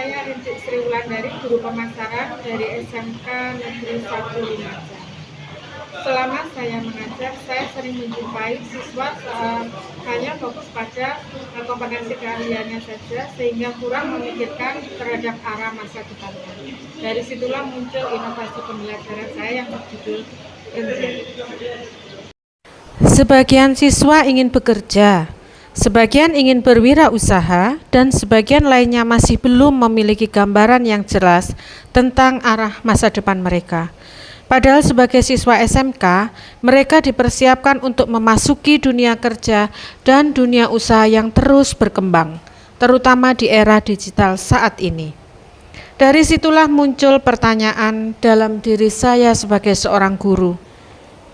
saya Rintik Sri Wulandari, guru pemasaran dari SMK Negeri 1 Lumajang. Selama saya mengajar, saya sering menjumpai siswa hanya fokus pada kompetensi keahliannya saja, sehingga kurang memikirkan terhadap arah masa depannya. Dari situlah muncul inovasi pembelajaran saya yang berjudul Rencana. Sebagian siswa ingin bekerja, sebagian ingin berwirausaha, dan sebagian lainnya masih belum memiliki gambaran yang jelas tentang arah masa depan mereka. Padahal sebagai siswa SMK, mereka dipersiapkan untuk memasuki dunia kerja dan dunia usaha yang terus berkembang, terutama di era digital saat ini. Dari situlah muncul pertanyaan dalam diri saya sebagai seorang guru.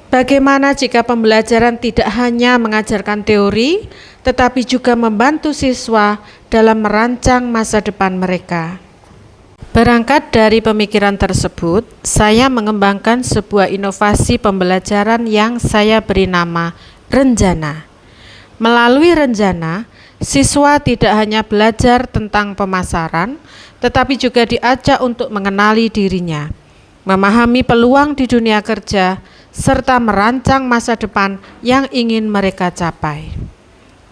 Bagaimana jika pembelajaran tidak hanya mengajarkan teori, tetapi juga membantu siswa dalam merancang masa depan mereka? Berangkat dari pemikiran tersebut, saya mengembangkan sebuah inovasi pembelajaran yang saya beri nama Rencana. Melalui Rencana, siswa tidak hanya belajar tentang pemasaran, tetapi juga diajak untuk mengenali dirinya, memahami peluang di dunia kerja, serta merancang masa depan yang ingin mereka capai.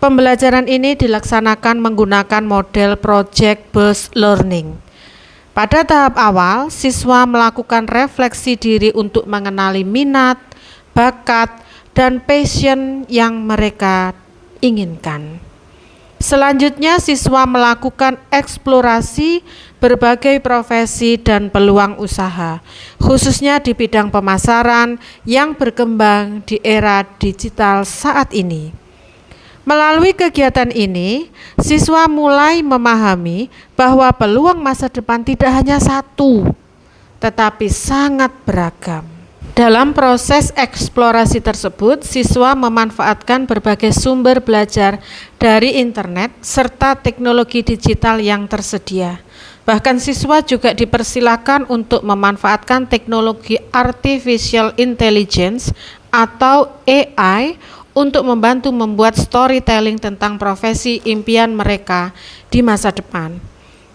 Pembelajaran ini dilaksanakan menggunakan model project-based learning. Pada tahap awal, siswa melakukan refleksi diri untuk mengenali minat, bakat, dan passion yang mereka inginkan. Selanjutnya, siswa melakukan eksplorasi berbagai profesi dan peluang usaha, khususnya di bidang pemasaran yang berkembang di era digital saat ini. Melalui kegiatan ini, siswa mulai memahami bahwa peluang masa depan tidak hanya satu, tetapi sangat beragam. Dalam proses eksplorasi tersebut, siswa memanfaatkan berbagai sumber belajar dari internet serta teknologi digital yang tersedia. Bahkan siswa juga dipersilakan untuk memanfaatkan teknologi artificial intelligence atau AI untuk membantu membuat storytelling tentang profesi impian mereka di masa depan.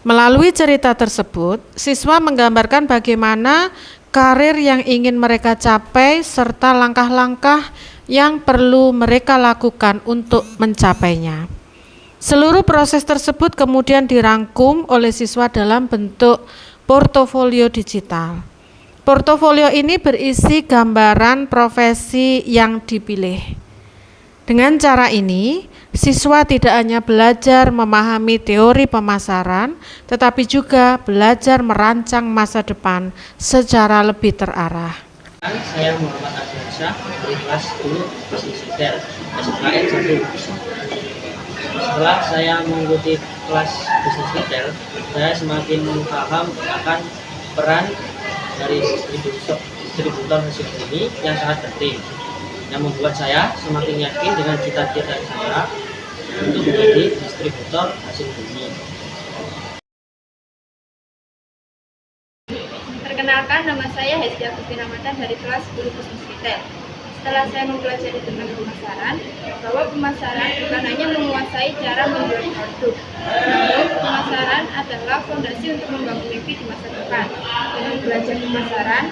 Melalui cerita tersebut, siswa menggambarkan bagaimana karir yang ingin mereka capai serta langkah-langkah yang perlu mereka lakukan untuk mencapainya. Seluruh proses tersebut kemudian dirangkum oleh siswa dalam bentuk portofolio digital. Portofolio ini berisi gambaran profesi yang dipilih. Dengan cara ini, siswa tidak hanya belajar memahami teori pemasaran, tetapi juga belajar merancang masa depan secara lebih terarah. Saya Muhammad Adriansyah dari kelas 10 Bisnis Retail SKN 1. Setelah saya mengikuti kelas Bisnis Retail, saya semakin paham akan peran dari distributor hasil bumi yang sangat penting, yang membuat saya semakin yakin dengan cita-cita saya untuk menjadi distributor hasil bumi. Perkenalkan, nama saya Hesti Agustina Mata dari kelas 10 Bisnis Retail. Setelah saya mempelajari tentang pemasaran, bahwa pemasaran bukan hanya menguasai cara menjual produk, namun pemasaran adalah fondasi untuk membangun mimpi di masa depan. Dengan belajar pemasaran,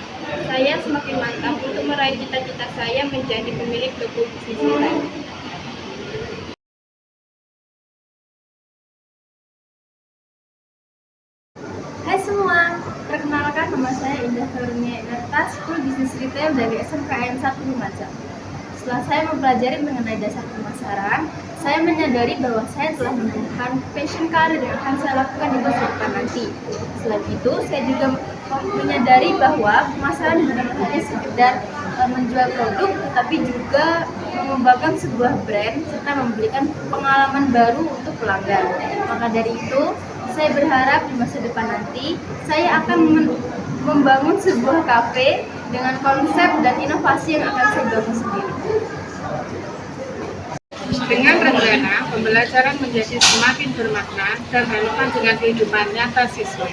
saya semakin mantap untuk meraih cita-cita saya menjadi pemilik toko bisnis retail. Hai semua, perkenalkan nama saya Indah Karunia Inarta, 10 Bisnis Retail dari SMKN 1 Lumajang. Setelah saya mempelajari mengenai dasar pemasaran, saya menyadari bahwa saya telah menemukan passion karir yang akan saya lakukan di masa depan nanti. Selain itu, saya juga menyadari bahwa pemasaran bukan hanya sekedar menjual produk, tetapi juga mengembangkan sebuah brand serta memberikan pengalaman baru untuk pelanggan. Maka dari itu, saya berharap di masa depan nanti saya akan membangun sebuah kafe dengan konsep dan inovasi yang akan saya bangun sendiri. Dengan Rencana, pembelajaran menjadi semakin bermakna dan relevan dengan kehidupan nyata siswa.